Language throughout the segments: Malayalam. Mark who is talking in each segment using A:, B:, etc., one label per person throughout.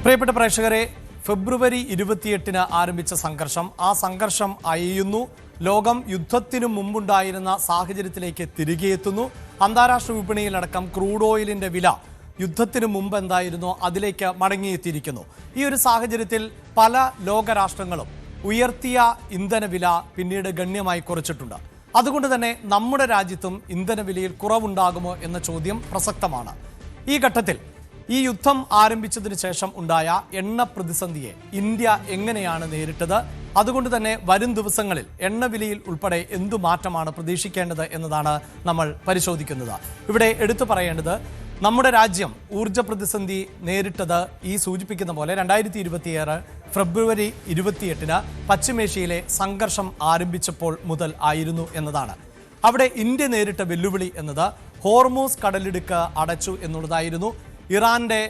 A: പ്രിയപ്പെട്ട പ്രേക്ഷകരെ, ഫെബ്രുവരി 28-ന് ആരംഭിച്ച സംഘർഷം ആ സംഘർഷം അയയുന്നു. ലോകം യുദ്ധത്തിനു മുമ്പുണ്ടായിരുന്ന സാഹചര്യത്തിലേക്ക് തിരികെ എത്തുന്നു. അന്താരാഷ്ട്ര വിപണിയിലടക്കം ക്രൂഡ് ഓയിലിന്റെ വില യുദ്ധത്തിനു മുമ്പ് എന്തായിരുന്നോ അതിലേക്ക് മടങ്ങിയെത്തിയിരിക്കുന്നു. ഈ ഒരു സാഹചര്യത്തിൽ പല ലോകരാഷ്ട്രങ്ങളും ഉയർത്തിയ ഇന്ധനവില പിന്നീട് ഗണ്യമായി കുറച്ചിട്ടുണ്ട്. അതുകൊണ്ട് തന്നെ നമ്മുടെ രാജ്യത്തും ഇന്ധനവിലയിൽ കുറവുണ്ടാകുമോ എന്ന ചോദ്യം പ്രസക്തമാണ്. ഈ ഘട്ടത്തിൽ ഈ യുദ്ധം ആരംഭിച്ചതിന് ശേഷം ഉണ്ടായ എണ്ണ പ്രതിസന്ധിയെ ഇന്ത്യ എങ്ങനെയാണ് നേരിട്ടത്? അതുകൊണ്ട് തന്നെ വരും ദിവസങ്ങളിൽ എണ്ണവിലയിൽ ഉൾപ്പെടെ എന്തു മാറ്റമാണ് പ്രതീക്ഷിക്കേണ്ടത് എന്നതാണ് നമ്മൾ പരിശോധിക്കുന്നത്. ഇവിടെ എടുത്തു പറയേണ്ടത്, നമ്മുടെ രാജ്യം ഊർജ്ജ പ്രതിസന്ധി നേരിട്ടത് ഈ സൂചിപ്പിക്കുന്ന പോലെ 2026 ഫെബ്രുവരി 28-ന് പശ്ചിമേഷ്യയിലെ സംഘർഷം ആരംഭിച്ചപ്പോൾ മുതൽ ആയിരുന്നു എന്നതാണ്. അവിടെ ഇന്ത്യ നേരിട്ട വെല്ലുവിളി എന്നത് ഹോർമൂസ് കടലിടുക്ക് അടച്ചു എന്നുള്ളതായിരുന്നു. ഇറാന്റെ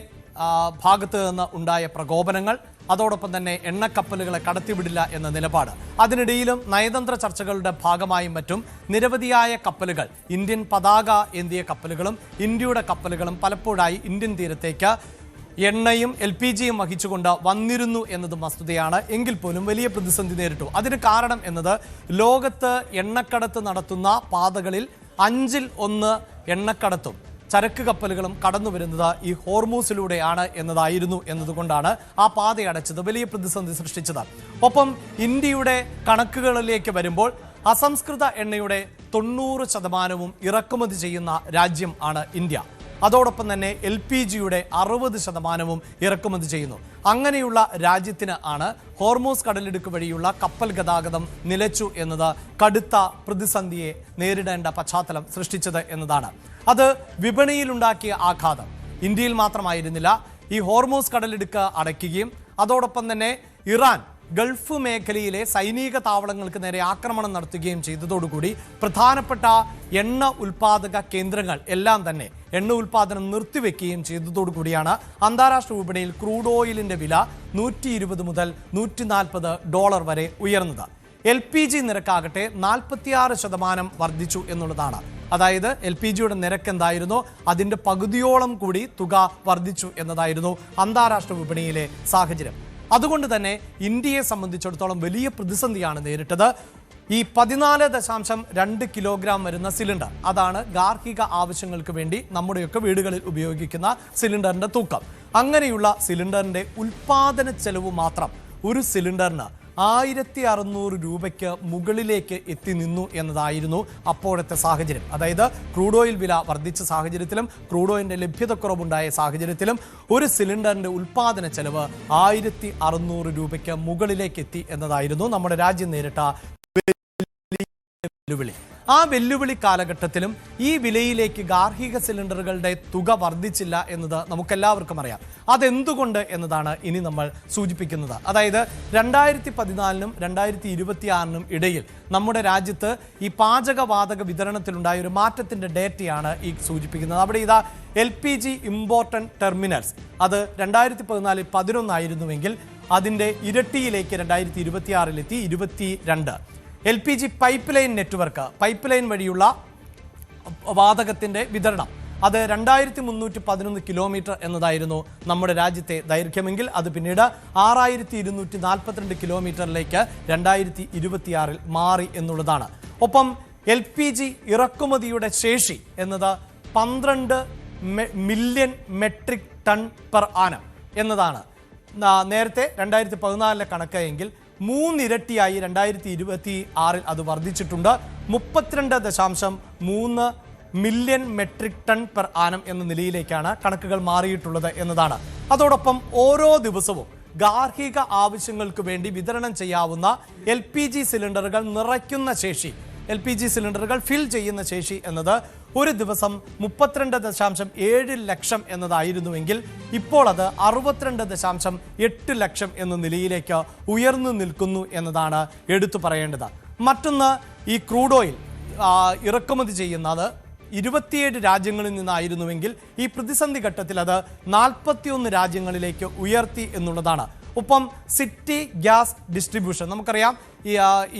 A: ഭാഗത്ത് നിന്ന് ഉണ്ടായ പ്രകോപനങ്ങൾ, അതോടൊപ്പം തന്നെ എണ്ണക്കപ്പലുകളെ കടത്തിവിടില്ല എന്ന നിലപാട്, അതിനിടയിലും നയതന്ത്ര ചർച്ചകളുടെ ഭാഗമായും മറ്റും നിരവധിയായ കപ്പലുകൾ, ഇന്ത്യൻ പതാക ഏന്തിയ കപ്പലുകളും ഇന്ത്യയുടെ കപ്പലുകളും പലപ്പോഴായി ഇന്ത്യൻ തീരത്തേക്ക് എണ്ണയും LPGയും വഹിച്ചുകൊണ്ട് വന്നിരുന്നു എന്നതും വസ്തുതയാണ്. എങ്കിൽ പോലും വലിയ പ്രതിസന്ധി നേരിട്ടു. അതിന് കാരണം എന്നത് ലോകത്ത് എണ്ണക്കടത്ത് നടത്തുന്ന പാതകളിൽ 5-ൽ 1 എണ്ണക്കടത്തും ചരക്ക് കപ്പലുകളും കടന്നു വരുന്നത് ഈ ഹോർമൂസിലൂടെയാണ് എന്നതായിരുന്നു എന്നതുകൊണ്ടാണ് ആ പാതയടച്ചത് വലിയ പ്രതിസന്ധി സൃഷ്ടിച്ചത്. ഒപ്പം ഇന്ത്യയുടെ കണക്കുകളിലേക്ക് വരുമ്പോൾ അസംസ്കൃത എണ്ണയുടെ 90% ഇറക്കുമതി ചെയ്യുന്ന രാജ്യം ആണ് ഇന്ത്യ. അതോടൊപ്പം തന്നെ LPGയുടെ 60% ഇറക്കുമതി ചെയ്യുന്നു. അങ്ങനെയുള്ള രാജ്യത്തിന് ആണ് ഹോർമൂസ് കടലിടുക്ക് വഴിയുള്ള കപ്പൽ ഗതാഗതം നിലച്ചു എന്നത് കടുത്ത പ്രതിസന്ധിയെ നേരിടേണ്ട പശ്ചാത്തലം സൃഷ്ടിച്ചത് എന്നതാണ്. അത് വിപണിയിലുണ്ടാക്കിയ ആഘാതം ഇന്ത്യയിൽ മാത്രമായിരുന്നില്ല. ഈ ഹോർമൂസ് കടലിടുക്ക് അടയ്ക്കുകയും അതോടൊപ്പം തന്നെ ഇറാൻ ഗൾഫ് മേഖലയിലെ സൈനിക താവളങ്ങൾക്ക് നേരെ ആക്രമണം നടത്തുകയും ചെയ്തതോടുകൂടി പ്രധാനപ്പെട്ട എണ്ണ ഉൽപാദക കേന്ദ്രങ്ങൾ എല്ലാം തന്നെ എണ്ണ ഉൽപാദനം നിർത്തിവെക്കുകയും ചെയ്തതോടുകൂടിയാണ് അന്താരാഷ്ട്ര വിപണിയിൽ ക്രൂഡ് ഓയിലിന്റെ വില $120 മുതൽ $140 വരെ ഉയർന്നത്. LPG നിരക്കാകട്ടെ 46% വർദ്ധിച്ചു എന്നുള്ളതാണ്. അതായത് LPGയുടെ നിരക്ക് എന്തായിരുന്നോ അതിന്റെ പകുതിയോളം കൂടി തുക വർദ്ധിച്ചു എന്നതായിരുന്നു അന്താരാഷ്ട്ര വിപണിയിലെ സാഹചര്യം. അതുകൊണ്ട് തന്നെ ഇന്ത്യയെ സംബന്ധിച്ചിടത്തോളം വലിയ പ്രതിസന്ധിയാണ് നേരിട്ടത്. ഈ 14.2 കിലോഗ്രാം വരുന്ന സിലിണ്ടർ, അതാണ് ഗാർഹിക ആവശ്യങ്ങൾക്ക് വേണ്ടി നമ്മുടെയൊക്കെ വീടുകളിൽ ഉപയോഗിക്കുന്ന സിലിണ്ടറിന്റെ തൂക്കം. അങ്ങനെയുള്ള സിലിണ്ടറിന്റെ ഉൽപാദന ചെലവ് മാത്രം ഒരു സിലിണ്ടറിന് 1600 രൂപയ്ക്ക് മുകളിലേക്ക് എത്തി നിന്നു എന്നതായിരുന്നു അപ്പോഴത്തെ സാഹചര്യം. അതായത് ക്രൂഡ് ഓയിൽ വില വർദ്ധിച്ച സാഹചര്യത്തിലും ക്രൂഡ് ഓയിലിന്റെ ലഭ്യതക്കുറവുണ്ടായ സാഹചര്യത്തിലും ഒരു സിലിണ്ടറിന്റെ ഉൽപാദന ചെലവ് 1600 രൂപയ്ക്ക് മുകളിലേക്ക് എത്തി എന്നതായിരുന്നു നമ്മുടെ രാജ്യം നേരിട്ട വെല്ലുവിളി. ആ വെല്ലുവിളി കാലഘട്ടത്തിലും ഈ വിലയിലേക്ക് ഗാർഹിക സിലിണ്ടറുകളുടെ തുക വർദ്ധിച്ചില്ല എന്നത് നമുക്കെല്ലാവർക്കും അറിയാം. അതെന്തുകൊണ്ട് എന്നതാണ് ഇനി നമ്മൾ സൂചിപ്പിക്കുന്നത്. അതായത് 2014-നും 2026-നും ഇടയിൽ നമ്മുടെ രാജ്യത്ത് ഈ പാചകവാതക വിതരണത്തിലുണ്ടായ ഒരു മാറ്റത്തിന്റെ ഡേറ്റയാണ് ഈ സൂചിപ്പിക്കുന്നത്. അവിടെ ഇതാ LPG ഇമ്പോർട്ടന്റ് ടെർമിനൽസ്, അത് 2014-ൽ 11 ആയിരുന്നുവെങ്കിൽ അതിന്റെ ഇരട്ടിയിലേക്ക് 2026-ലെത്തി 22. LPG pipe line network, pipe line വഴിയുള്ള വാതകത്തിന്റെ വിതരണം, അത് 2311 കിലോമീറ്റർ എന്നതായിരുന്നു നമ്മുടെ രാജ്യത്തെ ദൈർഘ്യമെങ്കിൽ അത് പിന്നീട് 6242 കിലോമീറ്ററിലേക്ക് 2026-ൽ മാറി എന്നുള്ളതാണ്. ഒപ്പം LPG ഇറക്കുമതിയുടെ ശേഷി എന്നത് 12 million metric ton per annum എന്നതാണ്. നേരത്തെ 2014-ലെ കണക്ക് എങ്കിൽ 3 ഇരട്ടിയായി 2026-ൽ അത് വർദ്ധിച്ചിട്ടുണ്ട്. 32.3 million metric ton per annum എന്ന നിലയിലേക്കാണ് കണക്കുകൾ മാറിയിട്ടുള്ളത് എന്നതാണ്. അതോടൊപ്പം ഓരോ ദിവസവും ഗാർഹിക ആവശ്യങ്ങൾക്ക് വേണ്ടി വിതരണം ചെയ്യാവുന്ന LPG സിലിണ്ടറുകൾ നിറയ്ക്കുന്ന ശേഷി, LPG സിലിണ്ടറുകൾ ഫിൽ ചെയ്യുന്ന ശേഷി എന്നത് ഒരു ദിവസം 32.7 ലക്ഷം എന്നതായിരുന്നുവെങ്കിൽ ഇപ്പോൾ അത് 62.8 ലക്ഷം എന്ന നിലയിലേക്ക് ഉയർന്നു നിൽക്കുന്നു എന്നതാണ് എടുത്തു പറയേണ്ടത്. മറ്റൊന്ന്, ഈ ക്രൂഡ് ഓയിൽ ഇറക്കുമതി ചെയ്യുന്നത് 27 രാജ്യങ്ങളിൽ നിന്നായിരുന്നുവെങ്കിൽ ഈ പ്രതിസന്ധി ഘട്ടത്തിൽ അത് 41 രാജ്യങ്ങളിലേക്ക് ഉയർത്തി എന്നുള്ളതാണ്. ഒപ്പം സിറ്റി ഗ്യാസ് ഡിസ്ട്രിബ്യൂഷൻ നമുക്കറിയാം,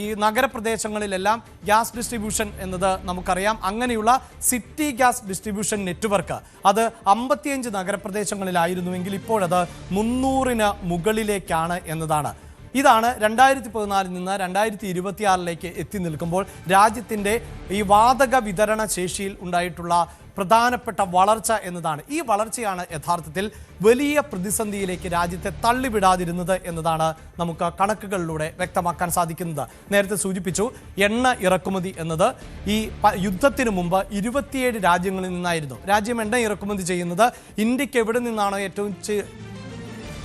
A: ഈ നഗരപ്രദേശങ്ങളിലെല്ലാം ഗ്യാസ് ഡിസ്ട്രിബ്യൂഷൻ എന്നത് നമുക്കറിയാം. അങ്ങനെയുള്ള സിറ്റി ഗ്യാസ് ഡിസ്ട്രിബ്യൂഷൻ നെറ്റ്വർക്ക് അത് 55 നഗരപ്രദേശങ്ങളിലായിരുന്നുവെങ്കിൽ ഇപ്പോഴത് 300-ന് മുകളിലേക്കാണ് എന്നതാണ്. ഇതാണ് 2014 നിന്ന് 2026 എത്തി നിൽക്കുമ്പോൾ രാജ്യത്തിൻ്റെ ഈ വാതക വിതരണ ശേഷിയിൽ ഉണ്ടായിട്ടുള്ള പ്രധാനപ്പെട്ട വളർച്ച എന്നതാണ്. ഈ വളർച്ചയാണ് യഥാർത്ഥത്തിൽ വലിയ പ്രതിസന്ധിയിലേക്ക് രാജ്യത്തെ തള്ളിവിടാതിരുന്നത് എന്നതാണ് നമുക്ക് കണക്കുകളിലൂടെ വ്യക്തമാക്കാൻ സാധിക്കുന്നത്. നേരത്തെ സൂചിപ്പിച്ചു, എണ്ണ ഇറക്കുമതി എന്നത് ഈ യുദ്ധത്തിന് മുമ്പ് 27 രാജ്യങ്ങളിൽ നിന്നായിരുന്നു. രാജ്യം എണ്ണ ഇറക്കുമതി ചെയ്യുന്നത് ഇന്ത്യക്ക് എവിടെ നിന്നാണോ ഏറ്റവും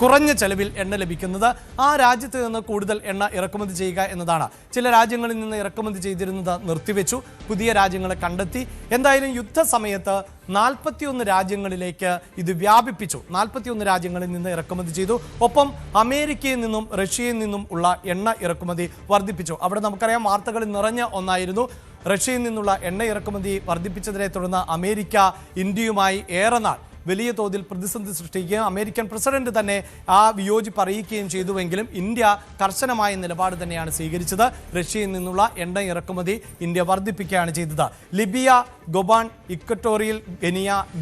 A: കുറഞ്ഞ ചെലവിൽ എണ്ണ ലഭിക്കുന്നത് ആ രാജ്യത്ത് നിന്ന് കൂടുതൽ എണ്ണ ഇറക്കുമതി ചെയ്യുക എന്നതാണ്. ചില രാജ്യങ്ങളിൽ നിന്ന് ഇറക്കുമതി ചെയ്തിരുന്നത് നിർത്തിവെച്ചു, പുതിയ രാജ്യങ്ങളെ കണ്ടെത്തി. എന്തായാലും യുദ്ധസമയത്ത് 41 രാജ്യങ്ങളിലേക്ക് ഇത് വ്യാപിപ്പിച്ചു. 41 രാജ്യങ്ങളിൽ നിന്ന് ഇറക്കുമതി ചെയ്തു. ഒപ്പം അമേരിക്കയിൽ നിന്നും റഷ്യയിൽ നിന്നും ഉള്ള എണ്ണ ഇറക്കുമതി വർദ്ധിപ്പിച്ചു. അവിടെ നമുക്കറിയാം, വാർത്തകളിൽ നിറഞ്ഞ ഒന്നായിരുന്നു. റഷ്യയിൽ നിന്നുള്ള എണ്ണ ഇറക്കുമതി വർദ്ധിപ്പിച്ചതിനെ തുടർന്ന് അമേരിക്ക ഇന്ത്യയുമായി ഏറെ നാൾ വലിയ തോതിൽ പ്രതിസന്ധി സൃഷ്ടിക്കുകയും അമേരിക്കൻ പ്രസിഡന്റ് തന്നെ ആ വിയോജിപ്പ് അറിയിക്കുകയും ചെയ്തുവെങ്കിലും ഇന്ത്യ കർശനമായ നിലപാട് തന്നെയാണ് സ്വീകരിച്ചത്. റഷ്യയിൽ നിന്നുള്ള എണ്ണ ഇറക്കുമതി ഇന്ത്യ വർദ്ധിപ്പിക്കുകയാണ് ചെയ്തത്. ലിബിയ, ഗൊബാൻ, ഇക്വറ്റോറിയൽ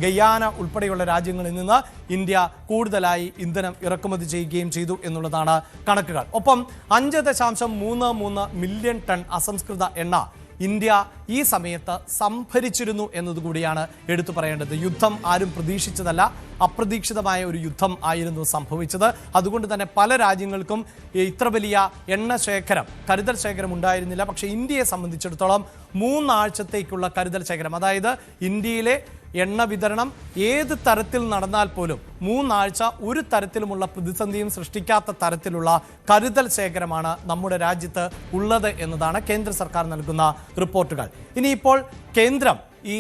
A: ഗയാന ഉൾപ്പെടെയുള്ള രാജ്യങ്ങളിൽ നിന്ന് ഇന്ത്യ കൂടുതലായി ഇന്ധനം ഇറക്കുമതി ചെയ്യുകയും ചെയ്തു എന്നുള്ളതാണ് കണക്കുകൾ. ഒപ്പം 5.33 മില്യൺ ടൺ അസംസ്കൃത എണ്ണ ഇന്ത്യ ഈ സമയത്ത് സംഭരിച്ചിരുന്നു എന്നതുകൂടിയാണ് എടുത്തു പറയേണ്ടത്. യുദ്ധം ആരും പ്രതീക്ഷിച്ചതല്ല, അപ്രതീക്ഷിതമായ ഒരു യുദ്ധം ആയിരുന്നു സംഭവിച്ചത്. അതുകൊണ്ട് തന്നെ പല രാജ്യങ്ങൾക്കും ഇത്ര വലിയ എണ്ണ ശേഖരം, കരുതൽ ശേഖരം ഉണ്ടായിരുന്നില്ല. പക്ഷേ ഇന്ത്യയെ സംബന്ധിച്ചിടത്തോളം 3 ആഴ്ചത്തേക്കുള്ള കരുതൽ ശേഖരം, അതായത് ഇന്ത്യയിലെ എണ്ണ വിതരണം ഏത് തരത്തിൽ നടന്നാൽ പോലും 3 ആഴ്ച ഒരു തരത്തിലുമുള്ള പ്രതിസന്ധിയും സൃഷ്ടിക്കാത്ത തരത്തിലുള്ള കരുതൽ ശേഖരമാണ് നമ്മുടെ രാജ്യത്ത് ഉള്ളത് എന്നതാണ് കേന്ദ്ര സർക്കാർ നൽകുന്ന റിപ്പോർട്ടുകൾ. ഇനിയിപ്പോൾ കേന്ദ്രം ഈ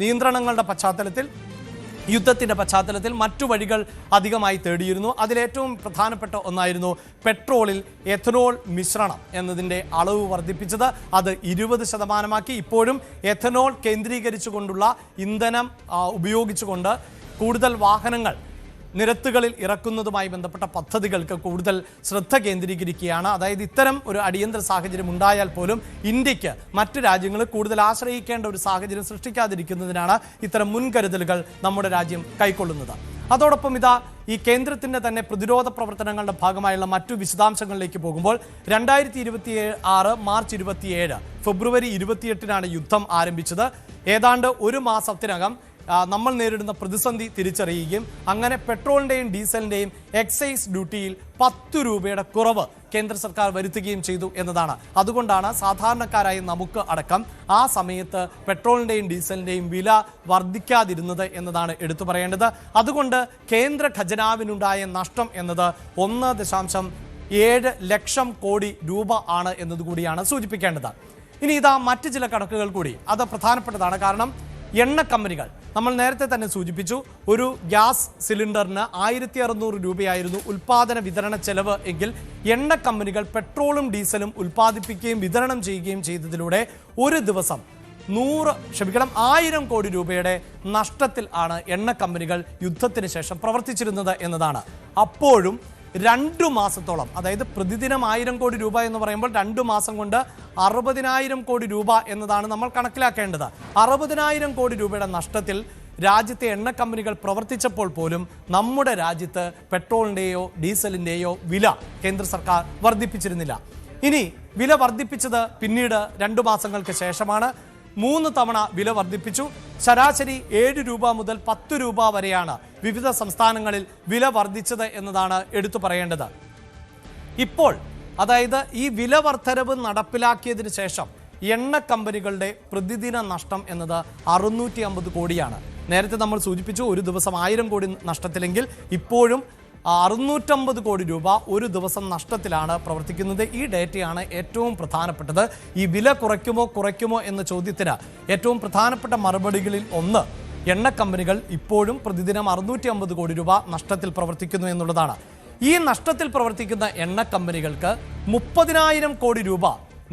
A: നിയന്ത്രണങ്ങളുടെ പശ്ചാത്തലത്തിൽ, യുദ്ധത്തിൻ്റെ പശ്ചാത്തലത്തിൽ മറ്റു വഴികൾ അധികമായി തേടിയിരുന്നു. അതിലേറ്റവും പ്രധാനപ്പെട്ട ഒന്നായിരുന്നു പെട്രോളിൽ എഥനോൾ മിശ്രണം എന്നതിൻ്റെ അളവ് വർദ്ധിപ്പിച്ചത്. അത് 20%. ഇപ്പോഴും എഥനോൾ കേന്ദ്രീകരിച്ചുകൊണ്ടുള്ള ഇന്ധനം ഉപയോഗിച്ചുകൊണ്ട് കൂടുതൽ വാഹനങ്ങൾ നിരത്തുകളിൽ ഇറക്കുന്നതുമായി ബന്ധപ്പെട്ട പദ്ധതികൾക്ക് കൂടുതൽ ശ്രദ്ധ കേന്ദ്രീകരിക്കുകയാണ്. അതായത് ഇത്തരം ഒരു അടിയന്തര സാഹചര്യം ഉണ്ടായാൽ പോലും ഇന്ത്യക്ക് മറ്റു രാജ്യങ്ങൾ കൂടുതൽ ആശ്രയിക്കേണ്ട ഒരു സാഹചര്യം സൃഷ്ടിക്കാതിരിക്കുന്നതിനാണ് ഇത്തരം മുൻകരുതലുകൾ നമ്മുടെ രാജ്യം കൈക്കൊള്ളുന്നത്. അതോടൊപ്പം ഈ കേന്ദ്രത്തിൻ്റെ തന്നെ പ്രതിരോധ പ്രവർത്തനങ്ങളുടെ ഭാഗമായുള്ള മറ്റു വിശദാംശങ്ങളിലേക്ക് പോകുമ്പോൾ 2026 മാർച്ച് 27 ഫെബ്രുവരി 28-നാണ് യുദ്ധം ആരംഭിച്ചത്. ഏതാണ്ട് ഒരു മാസത്തിനകം നമ്മൾ നേരിടുന്ന പ്രതിസന്ധി തിരിച്ചറിയുകയും അങ്ങനെ പെട്രോളിൻ്റെയും ഡീസലിൻ്റെയും എക്സൈസ് ഡ്യൂട്ടിയിൽ 10 രൂപയുടെ കുറവ് കേന്ദ്ര സർക്കാർ വരുത്തുകയും ചെയ്തു എന്നതാണ്. അതുകൊണ്ടാണ് സാധാരണക്കാരായ നമുക്ക് അടക്കം ആ സമയത്ത് പെട്രോളിൻ്റെയും ഡീസലിൻ്റെയും വില വർദ്ധിക്കാതിരുന്നത് എന്നതാണ് എടുത്തു പറയേണ്ടത്. അതുകൊണ്ട് കേന്ദ്ര ഖജനാവിനുണ്ടായ നഷ്ടം എന്നത് 1.7 ലക്ഷം കോടി രൂപ ആണ് എന്നതുകൂടിയാണ് സൂചിപ്പിക്കേണ്ടത്. ഇനി മറ്റ് ചില കണക്കുകൾ കൂടി, അത് പ്രധാനപ്പെട്ടതാണ്. കാരണം എണ്ണ കമ്പനികൾ, നമ്മൾ നേരത്തെ തന്നെ സൂചിപ്പിച്ചു, ഒരു ഗ്യാസ് സിലിണ്ടറിന് 1600 രൂപയായിരുന്നു ഉൽപ്പാദന വിതരണ ചെലവ് എങ്കിൽ എണ്ണ കമ്പനികൾ പെട്രോളും ഡീസലും ഉൽപ്പാദിപ്പിക്കുകയും വിതരണം ചെയ്യുകയും ചെയ്തതിലൂടെ ഒരു ദിവസം 1000 കോടി രൂപയുടെ നഷ്ടത്തിൽ ആണ് എണ്ണ കമ്പനികൾ യുദ്ധത്തിന് ശേഷം പ്രവർത്തിച്ചിരുന്നത് എന്നതാണ്. അപ്പോഴും 2 മാസത്തോളം, അതായത് പ്രതിദിനം 1000 കോടി രൂപ എന്ന് പറയുമ്പോൾ 2 മാസം കൊണ്ട് 60,000 കോടി രൂപ എന്നതാണ് നമ്മൾ കണക്കിലാക്കേണ്ടത്. 60,000 കോടി രൂപയുടെ നഷ്ടത്തിൽ രാജ്യത്തെ എണ്ണ കമ്പനികൾ പ്രവർത്തിച്ചപ്പോൾ പോലും നമ്മുടെ രാജ്യത്ത് പെട്രോളിൻ്റെയോ ഡീസലിൻ്റെയോ വില കേന്ദ്ര സർക്കാർ വർദ്ധിപ്പിച്ചിരുന്നില്ല. ഇനി വില വർദ്ധിപ്പിച്ചത് പിന്നീട് 2 മാസങ്ങൾക്ക് ശേഷമാണ്. 3 തവണ വില വർദ്ധിപ്പിച്ചു. ശരാശരി 7 രൂപ മുതൽ 10 രൂപ വരെയാണ് വിവിധ സംസ്ഥാനങ്ങളിൽ വില വർദ്ധിച്ചത് എന്നതാണ് എടുത്തു പറയേണ്ടത്. ഇപ്പോൾ, അതായത് ഈ വില വർധനവ് നടപ്പിലാക്കിയതിന് ശേഷം എണ്ണ കമ്പനികളുടെ പ്രതിദിന നഷ്ടം എന്നത് 650 കോടിയാണ്. നേരത്തെ നമ്മൾ സൂചിപ്പിച്ചു, ഒരു ദിവസം 1000 കോടി നഷ്ടത്തിലെങ്കിൽ ഇപ്പോഴും 650 കോടി രൂപ ഒരു ദിവസം നഷ്ടത്തിലാണ് പ്രവർത്തിക്കുന്നത്. ഈ ഡേറ്റയാണ് ഏറ്റവും പ്രധാനപ്പെട്ടത്. ഈ വില കുറയ്ക്കുമോ എന്ന ചോദ്യത്തിന് ഏറ്റവും പ്രധാനപ്പെട്ട മറുപടികളിൽ ഒന്ന്, എണ്ണ കമ്പനികൾ ഇപ്പോഴും പ്രതിദിനം 650 കോടി രൂപ നഷ്ടത്തിൽ പ്രവർത്തിക്കുന്നു എന്നുള്ളതാണ്. ഈ നഷ്ടത്തിൽ പ്രവർത്തിക്കുന്ന എണ്ണ കമ്പനികൾക്ക് 30,000 കോടി രൂപ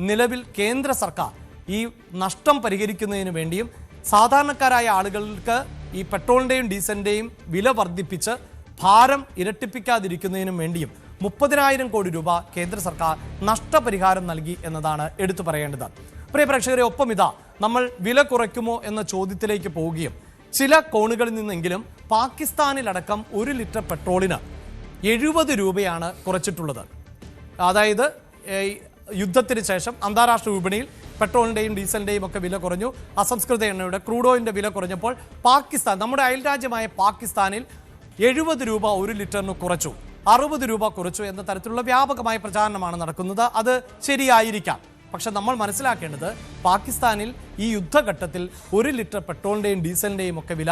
A: നിലവിൽ കേന്ദ്ര സർക്കാർ ഈ നഷ്ടം പരിഹരിക്കുന്നതിന് വേണ്ടിയും സാധാരണക്കാരായ ആളുകൾക്ക് ഈ പെട്രോളിൻ്റെയും ഡീസലിൻ്റെയും വില വർദ്ധിപ്പിച്ച് ഭാരം ഇരട്ടിപ്പിക്കാതിരിക്കുന്നതിനും വേണ്ടിയും 30,000 കോടി രൂപ കേന്ദ്ര സർക്കാർ നഷ്ടപരിഹാരം നൽകി എന്നതാണ് എടുത്തു പറയേണ്ടത്. പ്രിയ പ്രേക്ഷകരെ, ഒപ്പം ഇതാ നമ്മൾ വില കുറയ്ക്കുമോ എന്ന ചോദ്യത്തിലേക്ക് പോവുകയും ചില കോണുകളിൽ നിന്നെങ്കിലും പാകിസ്ഥാനിലടക്കം 1 ലിറ്റർ പെട്രോളിന് 70 രൂപയാണ് കുറച്ചിട്ടുള്ളത്. അതായത് യുദ്ധത്തിന് ശേഷം അന്താരാഷ്ട്ര വിപണിയിൽ പെട്രോളിൻ്റെയും ഡീസലിൻ്റെയും ഒക്കെ വില കുറഞ്ഞു. അസംസ്കൃത എണ്ണയുടെ ക്രൂഡ് ഓയിലിൻ്റെ വില കുറഞ്ഞപ്പോൾ പാകിസ്ഥാൻ, നമ്മുടെ അയൽരാജ്യമായ പാകിസ്ഥാനിൽ 70 രൂപ 1 ലിറ്ററിന് കുറച്ചു, 60 രൂപ കുറച്ചു എന്ന തരത്തിലുള്ള വ്യാപകമായ പ്രചാരണമാണ് നടക്കുന്നത്. അത് ശരിയായിരിക്കാം. പക്ഷെ നമ്മൾ മനസ്സിലാക്കേണ്ടത് പാകിസ്ഥാനിൽ ഈ യുദ്ധഘട്ടത്തിൽ 1 ലിറ്റർ പെട്രോളിൻ്റെയും ഡീസലിൻ്റെയും ഒക്കെ വില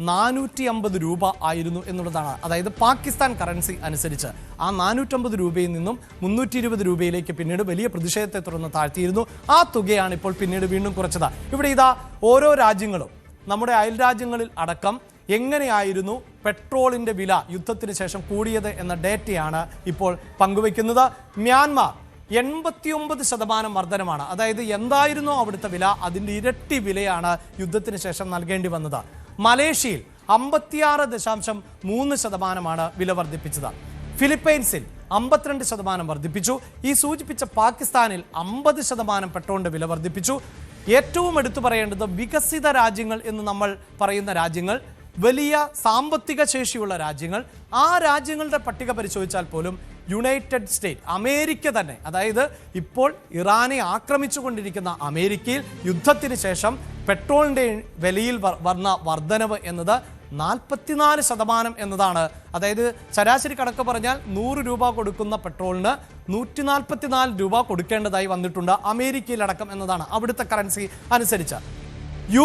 A: 450 രൂപ ആയിരുന്നു എന്നുള്ളതാണ്. അതായത് പാകിസ്ഥാൻ കറൻസി അനുസരിച്ച് ആ 450 രൂപയിൽ നിന്നും 320 രൂപയിലേക്ക് പിന്നീട് വലിയ പ്രതിഷേധത്തെ തുടർന്ന് താഴ്ത്തിയിരുന്നു. ആ തുകയാണ് ഇപ്പോൾ പിന്നീട് വീണ്ടും കുറച്ചത്. ഇവിടെ ഇതാ ഓരോ രാജ്യങ്ങളും, നമ്മുടെ അയൽരാജ്യങ്ങളിൽ അടക്കം എങ്ങനെയായിരുന്നു പെട്രോളിൻ്റെ വില യുദ്ധത്തിന് ശേഷം കൂടിയത് എന്ന ഡേറ്റയാണ് ഇപ്പോൾ പങ്കുവയ്ക്കുന്നത്. മ്യാൻമാർ 89% വർധനമാണ്. അതായത് എന്തായിരുന്നോ അവിടുത്തെ വില അതിൻ്റെ ഇരട്ടി വിലയാണ് യുദ്ധത്തിന് ശേഷം നൽകേണ്ടി വന്നത്. മലേഷ്യയിൽ 56.3% വില വർദ്ധിപ്പിച്ചത്. ഫിലിപ്പൈൻസിൽ 52% വർദ്ധിപ്പിച്ചു. ഈ സൂചിപ്പിച്ച പാകിസ്ഥാനിൽ 50% പെട്രോളിൻ്റെ വില വർദ്ധിപ്പിച്ചു. ഏറ്റവും എടുത്തു പറയേണ്ടത് വികസിത രാജ്യങ്ങൾ എന്ന് നമ്മൾ പറയുന്ന രാജ്യങ്ങൾ, വലിയ സാമ്പത്തിക ശേഷിയുള്ള രാജ്യങ്ങൾ, ആ രാജ്യങ്ങളുടെ പട്ടിക പരിശോധിച്ചാൽ പോലും യുണൈറ്റഡ് സ്റ്റേറ്റ്, അമേരിക്ക തന്നെ, അതായത് ഇപ്പോൾ ഇറാനെ ആക്രമിച്ചുകൊണ്ടിരിക്കുന്ന അമേരിക്കയിൽ യുദ്ധത്തിന് ശേഷം പെട്രോളിൻ്റെ വിലയിൽ വന്ന വർധനവ് എന്നത് 44% എന്നതാണ്. അതായത് ശരാശരി കണക്ക് പറഞ്ഞാൽ 100 രൂപ കൊടുക്കുന്ന പെട്രോളിന് 144 രൂപ കൊടുക്കേണ്ടതായി വന്നിട്ടുണ്ട് അമേരിക്കയിലടക്കം എന്നതാണ് അവിടുത്തെ കറൻസി അനുസരിച്ച്.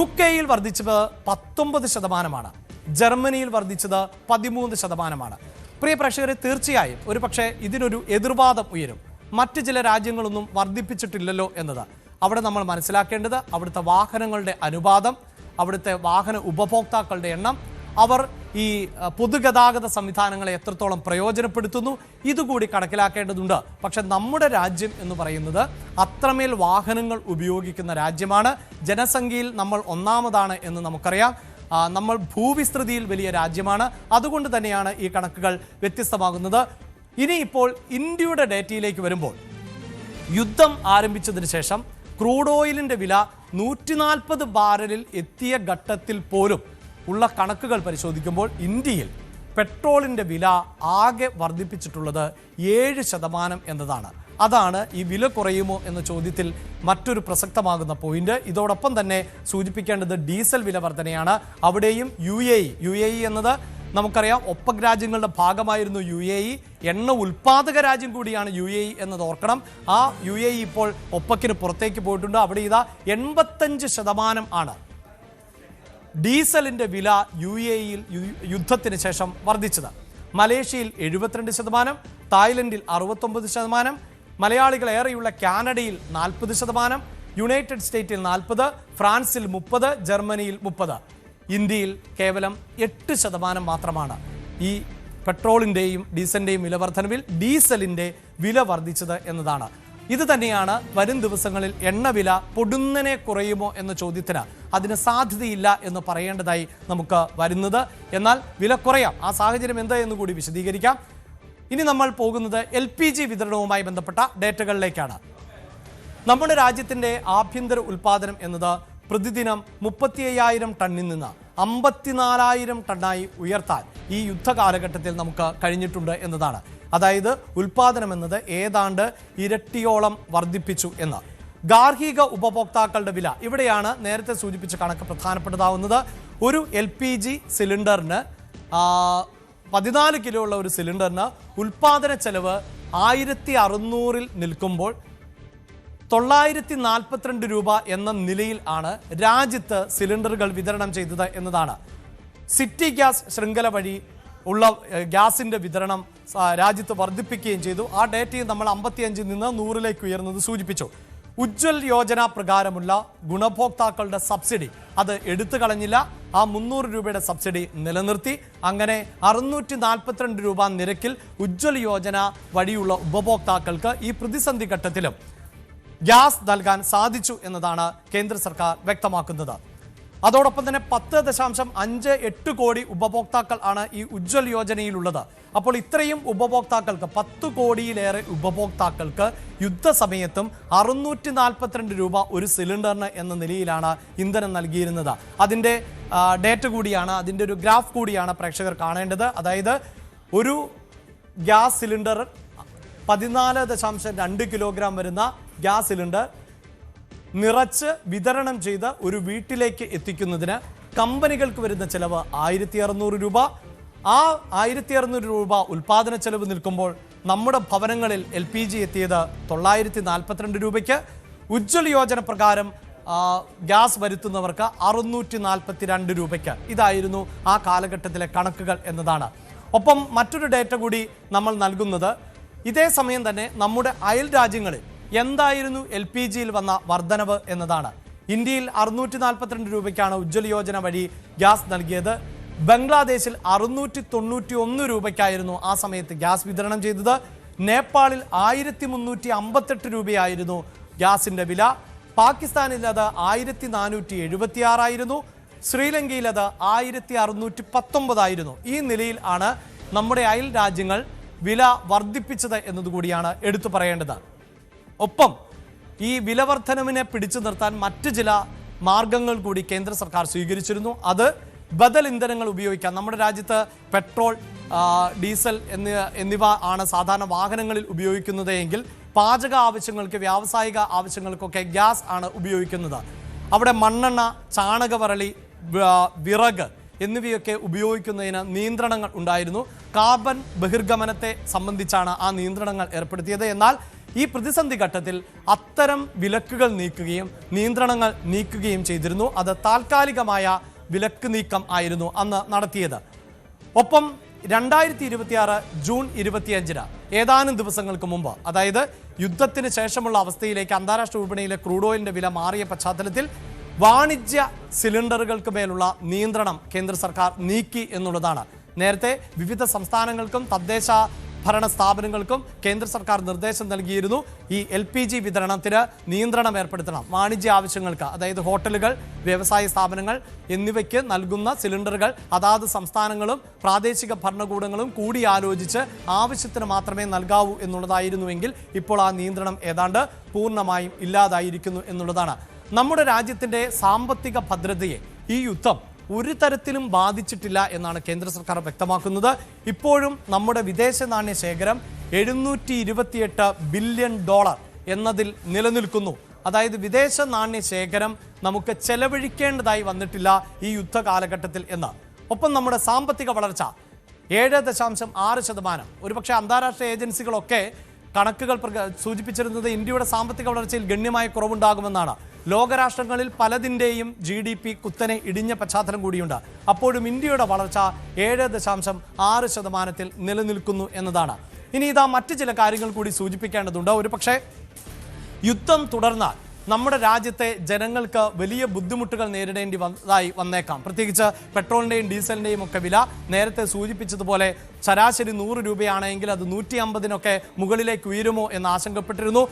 A: UK-യിൽ വർദ്ധിച്ചത് 19%, ജർമ്മനിയിൽ വർദ്ധിച്ചത് 13%. പ്രിയ പ്രേക്ഷകരെ, തീർച്ചയായും ഒരു പക്ഷേ ഇതിനൊരു എതിർവാദം ഉയരും. മറ്റ് ചില രാജ്യങ്ങളൊന്നും വർദ്ധിപ്പിച്ചിട്ടില്ലല്ലോ എന്നത്. അവിടെ നമ്മൾ മനസ്സിലാക്കേണ്ടത് അവിടുത്തെ വാഹനങ്ങളുടെ അനുപാതം, അവിടുത്തെ വാഹന ഉപഭോക്താക്കളുടെ എണ്ണം, അവർ ഈ പൊതുഗതാഗത സംവിധാനങ്ങളെ എത്രത്തോളം പ്രയോജനപ്പെടുത്തുന്നു, ഇതുകൂടി കണക്കിലാക്കേണ്ടതുണ്ട്. പക്ഷെ നമ്മുടെ രാജ്യം എന്ന് പറയുന്നത് അത്രമേൽ വാഹനങ്ങൾ ഉപയോഗിക്കുന്ന രാജ്യമാണ്. ജനസംഖ്യയിൽ നമ്മൾ ഒന്നാമതാണ് എന്ന് നമുക്കറിയാം. നമ്മൾ ഭൂവിസ്തൃതിയിൽ വലിയ രാജ്യമാണ്. അതുകൊണ്ട് തന്നെയാണ് ഈ കണക്കുകൾ വ്യത്യസ്തമാകുന്നത്. ഇനിയിപ്പോൾ ഇന്ത്യയുടെ ഡേറ്റയിലേക്ക് വരുമ്പോൾ, യുദ്ധം ആരംഭിച്ചതിന് ശേഷം ക്രൂഡ് ഓയിലിൻ്റെ വില 140 ബാരലിൽ എത്തിയ ഘട്ടത്തിൽ പോലും ഉള്ള കണക്കുകൾ പരിശോധിക്കുമ്പോൾ ഇന്ത്യയിൽ പെട്രോളിൻ്റെ വില ആകെ വർദ്ധിപ്പിച്ചിട്ടുള്ളത് 7% എന്നതാണ്. അതാണ് ഈ വില കുറയുമോ എന്ന ചോദ്യത്തിൽ മറ്റൊരു പ്രസക്തമാകുന്ന പോയിന്റ്. ഇതോടൊപ്പം തന്നെ സൂചിപ്പിക്കേണ്ടത് ഡീസൽ വില വർധനയാണ്. അവിടെയും UAE എന്നത് നമുക്കറിയാം, ഒപ്പക് രാജ്യങ്ങളുടെ ഭാഗമായിരുന്നു UAE. എണ്ണ ഉൽപ്പാദക രാജ്യം കൂടിയാണ് UAE എന്നത് ഓർക്കണം. ആ UAE ഇപ്പോൾ ഒപ്പക്കിന് പുറത്തേക്ക് പോയിട്ടുണ്ട്. അവിടെ ഇതാ 85% ആണ് ഡീസലിൻ്റെ വില UAE-യിൽ യുദ്ധത്തിന് ശേഷം വർദ്ധിച്ചത്. മലേഷ്യയിൽ 72%, തായ്ലൻഡിൽ 69%, മലയാളികൾ ഏറെയുള്ള കാനഡയിൽ 40%, യുണൈറ്റഡ് സ്റ്റേറ്റിൽ 40%, ഫ്രാൻസിൽ 30%, ജർമ്മനിയിൽ 30%. ഇന്ത്യയിൽ കേവലം 8% മാത്രമാണ് ഈ പെട്രോളിൻ്റെയും ഡീസലിൻ്റെയും വില വർധനവിൽ ഡീസലിൻ്റെ വില വർദ്ധിച്ചത് എന്നതാണ്. ഇത് തന്നെയാണ് വരും ദിവസങ്ങളിൽ എണ്ണവില പൊടുന്നനെ കുറയുമോ എന്ന ചോദ്യത്തിന് അതിന് സാധ്യതയില്ല എന്ന് പറയേണ്ടതായി നമുക്ക് വരുന്നത്. എന്നാൽ വില കുറയാം. ആ സാഹചര്യം എന്താ എന്ന് കൂടി വിശദീകരിക്കാം. ഇനി നമ്മൾ പോകുന്നത് LPG വിതരണവുമായി ബന്ധപ്പെട്ട ഡേറ്റകളിലേക്കാണ്. നമ്മുടെ രാജ്യത്തിൻ്റെ ആഭ്യന്തര ഉൽപ്പാദനം എന്നത് പ്രതിദിനം 35,000 ടണ്ണിൽ നിന്ന് 54,000 ടണ്ണായി ഉയർത്താൻ ഈ യുദ്ധ കാലഘട്ടത്തിൽ നമുക്ക് കഴിഞ്ഞിട്ടുണ്ട് എന്നതാണ്. അതായത് ഉൽപ്പാദനം എന്നത് ഏതാണ്ട് ഇരട്ടിയോളം വർദ്ധിപ്പിച്ചു എന്ന്. ഗാർഹിക ഉപഭോക്താക്കളുടെ വില, ഇവിടെയാണ് നേരത്തെ സൂചിപ്പിച്ച കണക്ക് പ്രധാനപ്പെട്ടതാവുന്നത്. ഒരു LPG സിലിണ്ടറിന് 14 കിലോ ഉള്ള ഒരു സിലിണ്ടറിന് ഉൽപ്പാദന ചെലവ് 1,600 നിൽക്കുമ്പോൾ 942 രൂപ എന്ന നിലയിൽ ആണ് രാജ്യത്ത് സിലിണ്ടറുകൾ വിതരണം ചെയ്തത് എന്നതാണ്. സിറ്റി ഗ്യാസ് ശൃംഖല വഴി ഉള്ള ഗ്യാസിൻ്റെ വിതരണം രാജ്യത്ത് വർദ്ധിപ്പിക്കുകയും ചെയ്തു. ആ ഡേറ്റയും നമ്മൾ 55 നിന്ന് 100 ഉയർന്നത് സൂചിപ്പിച്ചു. ഉജ്ജ്വൽ യോജന പ്രകാരമുള്ള ഗുണഭോക്താക്കളുടെ സബ്സിഡി അത് എടുത്തു കളഞ്ഞില്ല. ആ 300 രൂപയുടെ സബ്സിഡി നിലനിർത്തി. അങ്ങനെ 642 രൂപ നിരക്കിൽ ഉജ്ജ്വൽ യോജന വഴിയുള്ള ഉപഭോക്താക്കൾക്ക് ഈ പ്രതിസന്ധി ഘട്ടത്തിലും ഗ്യാസ് നൽകാൻ സാധിച്ചു എന്നതാണ് കേന്ദ്ര സർക്കാർ വ്യക്തമാക്കുന്നത്. അതോടൊപ്പം തന്നെ 10.58 കോടി ഉപഭോക്താക്കൾ ആണ് ഈ ഉജ്ജ്വൽ യോജനയിലുള്ളത്. അപ്പോൾ ഇത്രയും ഉപഭോക്താക്കൾക്ക് 10 കോടിയിലേറെ ഉപഭോക്താക്കൾക്ക് യുദ്ധസമയത്തും 642 രൂപ ഒരു സിലിണ്ടറിന് എന്ന നിലയിലാണ് ഇന്ധനം നൽകിയിരുന്നത്. അതിൻ്റെ ഡേറ്റ കൂടിയാണ്, അതിൻ്റെ ഒരു ഗ്രാഫ് കൂടിയാണ് പ്രേക്ഷകർ കാണേണ്ടത്. അതായത് ഒരു ഗ്യാസ് സിലിണ്ടർ 14.2 കിലോഗ്രാം വരുന്ന ഗ്യാസ് സിലിണ്ടർ നിറച്ച് വിതരണം ചെയ്ത് ഒരു വീട്ടിലേക്ക് എത്തിക്കുന്നതിന് കമ്പനികൾക്ക് വരുന്ന ചെലവ് 1600 രൂപ. ആ 1600 രൂപ ഉൽപാദന ചെലവ് നിൽക്കുമ്പോൾ നമ്മുടെ ഭവനങ്ങളിൽ LPG എത്തിയത് 942 രൂപയ്ക്ക്. ഉജ്ജ്വൽ യോജന പ്രകാരം ഗ്യാസ് വരുത്തുന്നവർക്ക് 642 രൂപയ്ക്ക്. ഇതായിരുന്നു ആ കാലഘട്ടത്തിലെ കണക്കുകൾ എന്നതാണ്. ഒപ്പം മറ്റൊരു ഡേറ്റ കൂടി നമ്മൾ നൽകുന്നത്, ഇതേ സമയം തന്നെ നമ്മുടെ അയൽ രാജ്യങ്ങളിൽ എന്തായിരുന്നു LPGയിൽ വന്ന വർധനവ് എന്നതാണ്. ഇന്ത്യയിൽ 642 രൂപയ്ക്കാണ് ഉജ്ജ്വൽ യോജന വഴി ഗ്യാസ് നൽകിയത്. ബംഗ്ലാദേശിൽ 691 രൂപയ്ക്കായിരുന്നു ആ സമയത്ത് ഗ്യാസ് വിതരണം ചെയ്തത്. നേപ്പാളിൽ 1358 രൂപയായിരുന്നു ഗ്യാസിൻ്റെ വില. പാകിസ്ഥാനിൽ അത് 1476 ആയിരുന്നു. ശ്രീലങ്കയിൽ അത് 1619 ആയിരുന്നു. ഈ നിലയിൽ ആണ് നമ്മുടെ അയൽ രാജ്യങ്ങൾ വില വർദ്ധിപ്പിച്ചത് എന്നതുകൂടിയാണ് എടുത്തു പറയേണ്ടത്. ഒപ്പം ഈ വില വർധനവിനെ പിടിച്ചു നിർത്താൻ മറ്റ് ചില മാർഗങ്ങൾ കൂടി കേന്ദ്ര സർക്കാർ സ്വീകരിച്ചിരുന്നു. അത് ബദൽ ഇന്ധനങ്ങൾ ഉപയോഗിക്കാൻ. നമ്മുടെ രാജ്യത്ത് പെട്രോൾ, ഡീസൽ എന്നിവ ആണ് സാധാരണ വാഹനങ്ങളിൽ ഉപയോഗിക്കുന്നത് എങ്കിൽ പാചക ആവശ്യങ്ങൾക്ക്, വ്യാവസായിക ആവശ്യങ്ങൾക്കൊക്കെ ഗ്യാസ് ആണ് ഉപയോഗിക്കുന്നത്. അവിടെ മണ്ണെണ്ണ, ചാണകവറളി, വിറക് എന്നിവയൊക്കെ ഉപയോഗിക്കുന്നതിന് നിയന്ത്രണങ്ങൾ ഉണ്ടായിരുന്നു. കാർബൺ ബഹിർഗമനത്തെ സംബന്ധിച്ചാണ് ആ നിയന്ത്രണങ്ങൾ ഏർപ്പെടുത്തിയത്. എന്നാൽ ഈ പ്രതിസന്ധി ഘട്ടത്തിൽ അത്തരം വിലക്കുകൾ നീക്കുകയും നിയന്ത്രണങ്ങൾ നീക്കുകയും ചെയ്തിരുന്നു. അത് താൽക്കാലികമായ വിലക്ക് നീക്കം ആയിരുന്നു അന്ന് നടത്തിയത്. ഒപ്പം 2026 ജൂൺ 25 ഏതാനും ദിവസങ്ങൾക്ക് മുമ്പ്, അതായത് യുദ്ധത്തിന് ശേഷമുള്ള അവസ്ഥയിലേക്ക് അന്താരാഷ്ട്ര വിപണിയിലെ ക്രൂഡ് ഓയിലിന്റെ വില മാറിയ പശ്ചാത്തലത്തിൽ വാണിജ്യ സിലിണ്ടറുകൾക്ക് മേലുള്ള നിയന്ത്രണം കേന്ദ്ര സർക്കാർ നീക്കി എന്നുള്ളതാണ്. നേരത്തെ വിവിധ സംസ്ഥാനങ്ങൾക്കും തദ്ദേശ ഭരണ സ്ഥാപനങ്ങൾക്കും കേന്ദ്ര സർക്കാർ നിർദ്ദേശം നൽകിയിരുന്നു. ഈ LPG വിതരണത്തിന് നിയന്ത്രണം ഏർപ്പെടുത്തണം. വാണിജ്യ ആവശ്യങ്ങൾക്ക്, അതായത് ഹോട്ടലുകൾ, വ്യവസായ സ്ഥാപനങ്ങൾ എന്നിവയ്ക്ക് നൽകുന്ന സിലിണ്ടറുകൾ അതാത് സംസ്ഥാനങ്ങളും പ്രാദേശിക ഭരണകൂടങ്ങളും കൂടിയാലോചിച്ച് ആവശ്യത്തിന് മാത്രമേ നൽകാവൂ എന്നുള്ളതായിരുന്നുവെങ്കിൽ ഇപ്പോൾ ആ നിയന്ത്രണം ഏതാണ്ട് പൂർണ്ണമായും ഇല്ലാതായിരിക്കുന്നു എന്നുള്ളതാണ്. നമ്മുടെ രാജ്യത്തിൻ്റെ സാമ്പത്തിക ഭദ്രതയെ ഈ യുദ്ധം ഒരു തരത്തിലും ബാധിച്ചിട്ടില്ല എന്നാണ് കേന്ദ്ര സർക്കാർ വ്യക്തമാക്കുന്നത്. ഇപ്പോഴും നമ്മുടെ വിദേശ നാണ്യ ശേഖരം $728 ബില്യൺ എന്നതിൽ നിലനിൽക്കുന്നു. അതായത് വിദേശ നാണ്യ ശേഖരം നമുക്ക് ചെലവഴിക്കേണ്ടതായി വന്നിട്ടില്ല ഈ യുദ്ധ കാലഘട്ടത്തിൽ എന്ന്. ഒപ്പം നമ്മുടെ സാമ്പത്തിക വളർച്ച 7.6%. ഒരുപക്ഷെ അന്താരാഷ്ട്ര ഏജൻസികളൊക്കെ കണക്കുകൾ സൂചിപ്പിച്ചിരുന്നത് ഇന്ത്യയുടെ സാമ്പത്തിക വളർച്ചയിൽ ഗണ്യമായ കുറവുണ്ടാകുമെന്നാണ്. ലോകരാഷ്ട്രങ്ങളിൽ പലതിൻ്റെയും GDP കുത്തനെ ഇടിഞ്ഞ പശ്ചാത്തലം കൂടിയുണ്ട്. അപ്പോഴും ഇന്ത്യയുടെ വളർച്ച 7.6% നിലനിൽക്കുന്നു എന്നതാണ്. ഇനി ഇതാ മറ്റു ചില കാര്യങ്ങൾ കൂടി സൂചിപ്പിക്കേണ്ടതുണ്ട്. ഒരുപക്ഷെ യുദ്ധം തുടർന്നാൽ നമ്മുടെ രാജ്യത്തെ ജനങ്ങൾക്ക് വലിയ ബുദ്ധിമുട്ടുകൾ നേരിടേണ്ടി വന്നേക്കാം. പ്രത്യേകിച്ച് പെട്രോളിൻ്റെയും ഡീസലിൻ്റെയും ഒക്കെ വില നേരത്തെ സൂചിപ്പിച്ചതുപോലെ ശരാശരി 100 രൂപയാണെങ്കിൽ അത് 150 മുകളിലേക്ക് ഉയരുമോ എന്ന് ആശങ്കപ്പെട്ടിരുന്നു.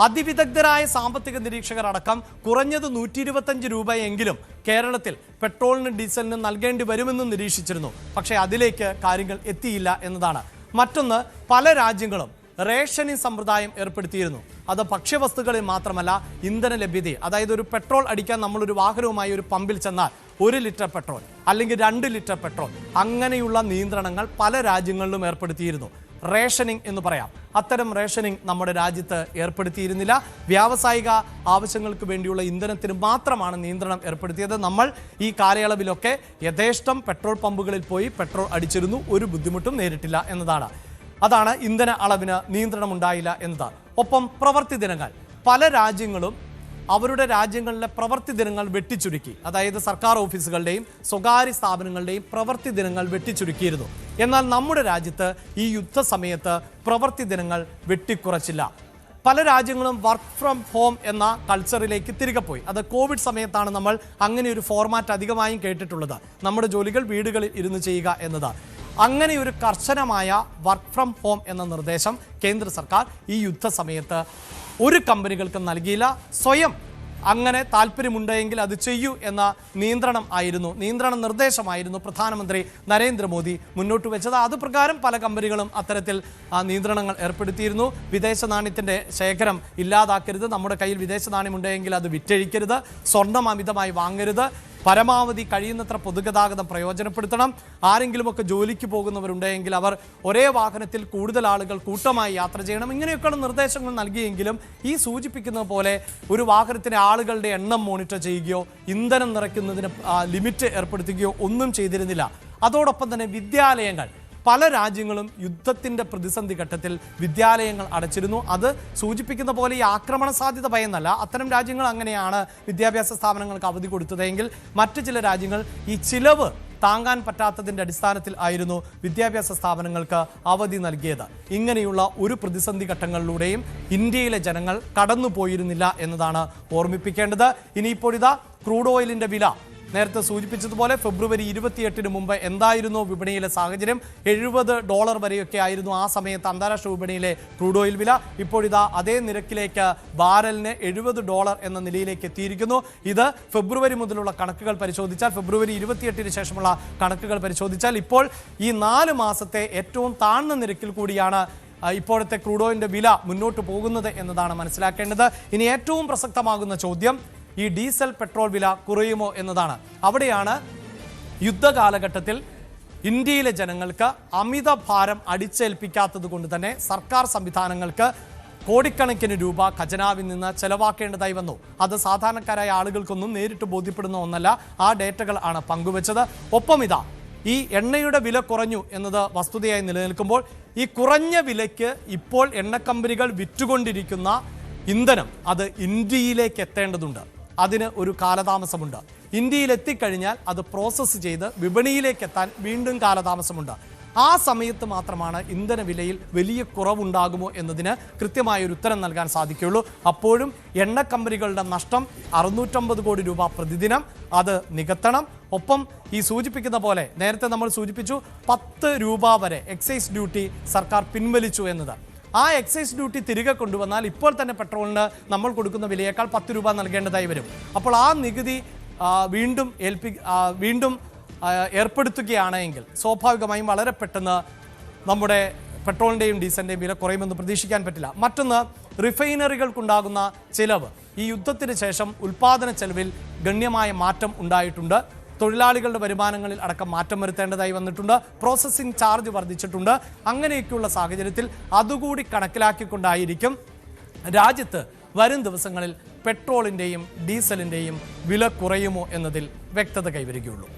A: അതിവിദഗ്ധരായ സാമ്പത്തിക നിരീക്ഷകർ അടക്കം കുറഞ്ഞത് 125 രൂപയെങ്കിലും കേരളത്തിൽ പെട്രോളിനും ഡീസലിനും നൽകേണ്ടി വരുമെന്നും നിരീക്ഷിച്ചിരുന്നു. പക്ഷേ അതിലേക്ക് കാര്യങ്ങൾ എത്തിയില്ല എന്നതാണ്. മറ്റൊന്ന്, പല രാജ്യങ്ങളും റേഷനിങ് സമ്പ്രദായം ഏർപ്പെടുത്തിയിരുന്നു. അത് ഭക്ഷ്യവസ്തുക്കളിൽ മാത്രമല്ല, ഇന്ധന ലഭ്യതയെ, അതായത് ഒരു പെട്രോൾ അടിക്കാൻ നമ്മളൊരു വാഹനവുമായി ഒരു പമ്പിൽ ചെന്നാൽ 1 ലിറ്റർ പെട്രോൾ അല്ലെങ്കിൽ 2 ലിറ്റർ പെട്രോൾ, അങ്ങനെയുള്ള നിയന്ത്രണങ്ങൾ പല രാജ്യങ്ങളിലും ഏർപ്പെടുത്തിയിരുന്നു. റേഷനിങ് എന്ന് പറയാം. അത്തരം റേഷനിങ് നമ്മുടെ രാജ്യത്ത് ഏർപ്പെടുത്തിയിരുന്നില്ല. വ്യാവസായിക ആവശ്യങ്ങൾക്ക് വേണ്ടിയുള്ള ഇന്ധനത്തിന് മാത്രമാണ് നിയന്ത്രണം ഏർപ്പെടുത്തിയത്. നമ്മൾ ഈ കാലയളവിലൊക്കെ യഥേഷ്ടം പെട്രോൾ പമ്പുകളിൽ പോയി പെട്രോൾ അടിച്ചിരുന്നു. ഒരു ബുദ്ധിമുട്ടും നേരിട്ടില്ല എന്നതാണ്. അതാണ് ഇന്ധന അളവിന് നിയന്ത്രണം ഉണ്ടായില്ല എന്നത്. ഒപ്പം പ്രവൃത്തി ദിനങ്ങൾ, പല രാജ്യങ്ങളും അവരുടെ രാജ്യങ്ങളിലെ പ്രവൃത്തി ദിനങ്ങൾ വെട്ടിച്ചുരുക്കി. അതായത് സർക്കാർ ഓഫീസുകളുടെയും സ്വകാര്യ സ്ഥാപനങ്ങളുടെയും പ്രവൃത്തി ദിനങ്ങൾ വെട്ടിച്ചുരുക്കിയിരുന്നു. എന്നാൽ നമ്മുടെ രാജ്യത്ത് ഈ യുദ്ധ സമയത്ത് പ്രവൃത്തി ദിനങ്ങൾ വെട്ടിക്കുറച്ചില്ല. പല രാജ്യങ്ങളും വർക്ക് ഫ്രം ഹോം എന്ന കൾച്ചറിലേക്ക് തിരികെ പോയി. അത് കോവിഡ് സമയത്താണ് നമ്മൾ അങ്ങനെ ഒരു ഫോർമാറ്റ് അധികമായും കേട്ടിട്ടുള്ളത്. നമ്മുടെ ജോലികൾ വീടുകളിൽ ഇരുന്ന് ചെയ്യുക എന്നത്. അങ്ങനെ ഒരു കർശനമായ വർക്ക് ഫ്രം ഹോം എന്ന നിർദ്ദേശം കേന്ദ്ര സർക്കാർ ഈ യുദ്ധ സമയത്ത് ഒരു കമ്പനികൾക്കും നൽകിയില്ല. സ്വയം അങ്ങനെ താല്പര്യമുണ്ടെങ്കിൽ അത് ചെയ്യൂ എന്ന നിയന്ത്രണ നിർദ്ദേശമായിരുന്നു പ്രധാനമന്ത്രി നരേന്ദ്രമോദി മുന്നോട്ട് വെച്ചത്. അത് പ്രകാരം പല കമ്പനികളും അത്തരത്തിൽ നിയന്ത്രണങ്ങൾ ഏർപ്പെടുത്തിയിരുന്നു. വിദേശ നാണ്യത്തിന്റെ ശേഖരം ഇല്ലാതാക്കരുത്, നമ്മുടെ കയ്യിൽ വിദേശ നാണ്യം ഉണ്ടെങ്കിൽ അത് വിറ്റഴിക്കരുത്, സ്വർണം അമിതമായി വാങ്ങരുത്, പരമാവധി കഴിയുന്നത്ര പൊതുഗതാഗതം പ്രയോജനപ്പെടുത്തണം, ആരെങ്കിലുമൊക്കെ ജോലിക്ക് പോകുന്നവരുണ്ടെങ്കിൽ അവർ ഒരേ വാഹനത്തിൽ കൂടുതൽ ആളുകൾ കൂട്ടമായി യാത്ര ചെയ്യണം, ഇങ്ങനെയൊക്കെയുള്ള നിർദ്ദേശങ്ങൾ നൽകിയെങ്കിലും ഈ സൂചിപ്പിക്കുന്നത് പോലെ ഒരു വാഹനത്തിന് ആളുകളുടെ എണ്ണം മോണിറ്റർ ചെയ്യുകയോ ഇന്ധനം നിറയ്ക്കുന്നതിന് ലിമിറ്റ് ഏർപ്പെടുത്തുകയോ ഒന്നും ചെയ്തിരുന്നില്ല. അതോടൊപ്പം തന്നെ വിദ്യാലയങ്ങൾ, പല രാജ്യങ്ങളും യുദ്ധത്തിൻ്റെ പ്രതിസന്ധി ഘട്ടത്തിൽ വിദ്യാലയങ്ങൾ അടച്ചിരുന്നു. അത് സൂചിപ്പിക്കുന്ന പോലെ ഈ ആക്രമണ സാധ്യത ഭയന്നല്ല, അത്തരം രാജ്യങ്ങൾ അങ്ങനെയാണ് വിദ്യാഭ്യാസ സ്ഥാപനങ്ങൾക്ക് അവധി കൊടുത്തതെങ്കിൽ മറ്റു ചില രാജ്യങ്ങൾ ഈ ചിലവ് താങ്ങാൻ പറ്റാത്തതിൻ്റെ അടിസ്ഥാനത്തിൽ ആയിരുന്നു വിദ്യാഭ്യാസ സ്ഥാപനങ്ങൾക്ക് അവധി നൽകിയത്. ഇങ്ങനെയുള്ള ഒരു പ്രതിസന്ധി ഘട്ടങ്ങളിലൂടെയും ഇന്ത്യയിലെ ജനങ്ങൾ കടന്നുപോയിരുന്നില്ല എന്നതാണ് ഓർമ്മിപ്പിക്കേണ്ടത്. ഇനിയിപ്പോഴിതാ ക്രൂഡ് ഓയിലിൻ്റെ വില നേരത്തെ സൂചിപ്പിച്ചതുപോലെ ഫെബ്രുവരി 28 മുമ്പ് എന്തായിരുന്നു വിപണിയിലെ സാഹചര്യം? $70 വരെയൊക്കെ ആയിരുന്നു ആ സമയത്ത് അന്താരാഷ്ട്ര വിപണിയിലെ ക്രൂഡ് ഓയിൽ വില. ഇപ്പോഴിതാ അതേ നിരക്കിലേക്ക് ബാരലിന് $70 എന്ന നിലയിലേക്ക് എത്തിയിരിക്കുന്നു. ഇത് ഫെബ്രുവരി മുതലുള്ള കണക്കുകൾ പരിശോധിച്ചാൽ, ഫെബ്രുവരി 28 ശേഷമുള്ള കണക്കുകൾ പരിശോധിച്ചാൽ ഇപ്പോൾ ഈ 4 മാസത്തെ ഏറ്റവും താഴ്ന്ന നിരക്കിൽ കൂടിയാണ് ഇപ്പോഴത്തെ ക്രൂഡ് ഓയിലിൻ്റെ വില മുന്നോട്ട് പോകുന്നത് എന്നതാണ് മനസ്സിലാക്കേണ്ടത്. ഇനി ഏറ്റവും പ്രസക്തമാകുന്ന ചോദ്യം ഈ ഡീസൽ പെട്രോൾ വില കുറയുമോ എന്നതാണ്. അവിടെയാണ് യുദ്ധകാലഘട്ടത്തിൽ ഇന്ത്യയിലെ ജനങ്ങൾക്ക് അമിത ഭാരം അടിച്ചേൽപ്പിക്കാത്തത് കൊണ്ട് തന്നെ സർക്കാർ സംവിധാനങ്ങൾക്ക് കോടിക്കണക്കിന് രൂപ ഖജനാവിൽ നിന്ന് ചെലവാക്കേണ്ടതായി വന്നു. അത് സാധാരണക്കാരായ ആളുകൾക്കൊന്നും നേരിട്ട് ബോധ്യപ്പെടുന്ന ഒന്നല്ല. ആ ഡേറ്റകൾ ആണ് പങ്കുവച്ചത്. ഒപ്പം ഇതാ ഈ എണ്ണയുടെ വില കുറഞ്ഞു എന്നത് വസ്തുതയായി നിലനിൽക്കുമ്പോൾ ഈ കുറഞ്ഞ വിലയ്ക്ക് ഇപ്പോൾ എണ്ണക്കമ്പനികൾ വിറ്റുകൊണ്ടിരിക്കുന്ന ഇന്ധനം അത് ഇന്ത്യയിലേക്ക് എത്തേണ്ടതുണ്ട്. അതിന് ഒരു കാലതാമസമുണ്ട്. ഇന്ത്യയിൽ എത്തിക്കഴിഞ്ഞാൽ അത് പ്രോസസ്സ് ചെയ്ത് വിപണിയിലേക്ക് എത്താൻ വീണ്ടും കാലതാമസമുണ്ട്. ആ സമയത്ത് മാത്രമാണ് ഇന്ധന വിലയിൽ വലിയ കുറവുണ്ടാകുമോ എന്നതിന് കൃത്യമായൊരു ഉത്തരം നൽകാൻ സാധിക്കുകയുള്ളൂ. അപ്പോഴും എണ്ണ കമ്പനികളുടെ നഷ്ടം 650 കോടി രൂപ പ്രതിദിനം അത് നികത്തണം. ഒപ്പം ഈ സൂചിപ്പിക്കുന്ന പോലെ നേരത്തെ നമ്മൾ സൂചിപ്പിച്ചു 10 രൂപ വരെ എക്സൈസ് ഡ്യൂട്ടി സർക്കാർ പിൻവലിച്ചു എന്നത്. ആ എക്സൈസ് ഡ്യൂട്ടി തിരികെ കൊണ്ടുവന്നാൽ ഇപ്പോൾ തന്നെ പെട്രോളിന് നമ്മൾ കൊടുക്കുന്ന വിലയേക്കാൾ 10 രൂപ നൽകേണ്ടതായി വരും. അപ്പോൾ ആ നികുതി വീണ്ടും ഏർപ്പെടുത്തുകയാണെങ്കിൽ സ്വാഭാവികമായും വളരെ പെട്ടെന്ന് നമ്മുടെ പെട്രോളിൻ്റെയും ഡീസലിൻ്റെയും വില കുറയുമെന്ന് പ്രതീക്ഷിക്കാൻ പറ്റില്ല. മറ്റൊന്ന്, റിഫൈനറികൾക്കുണ്ടാകുന്ന ചിലവ്. ഈ യുദ്ധത്തിന് ശേഷം ഉൽപ്പാദന ചെലവിൽ ഗണ്യമായ മാറ്റം ഉണ്ടായിട്ടുണ്ട്. തൊഴിലാളികളുടെ വരുമാനങ്ങളിൽ അടക്കം മാറ്റം വരുത്തേണ്ടതായി വന്നിട്ടുണ്ട്. പ്രോസസ്സിംഗ് ചാർജ് വർദ്ധിച്ചിട്ടുണ്ട്. അങ്ങനെയൊക്കെയുള്ള സാഹചര്യത്തിൽ അതുകൂടി കണക്കിലാക്കിക്കൊണ്ടായിരിക്കും രാജ്യത്ത് വരും ദിവസങ്ങളിൽ പെട്രോളിൻ്റെയും ഡീസലിൻ്റെയും വില കുറയുമോ എന്നതിൽ വ്യക്തത കൈവരികയുള്ളൂ.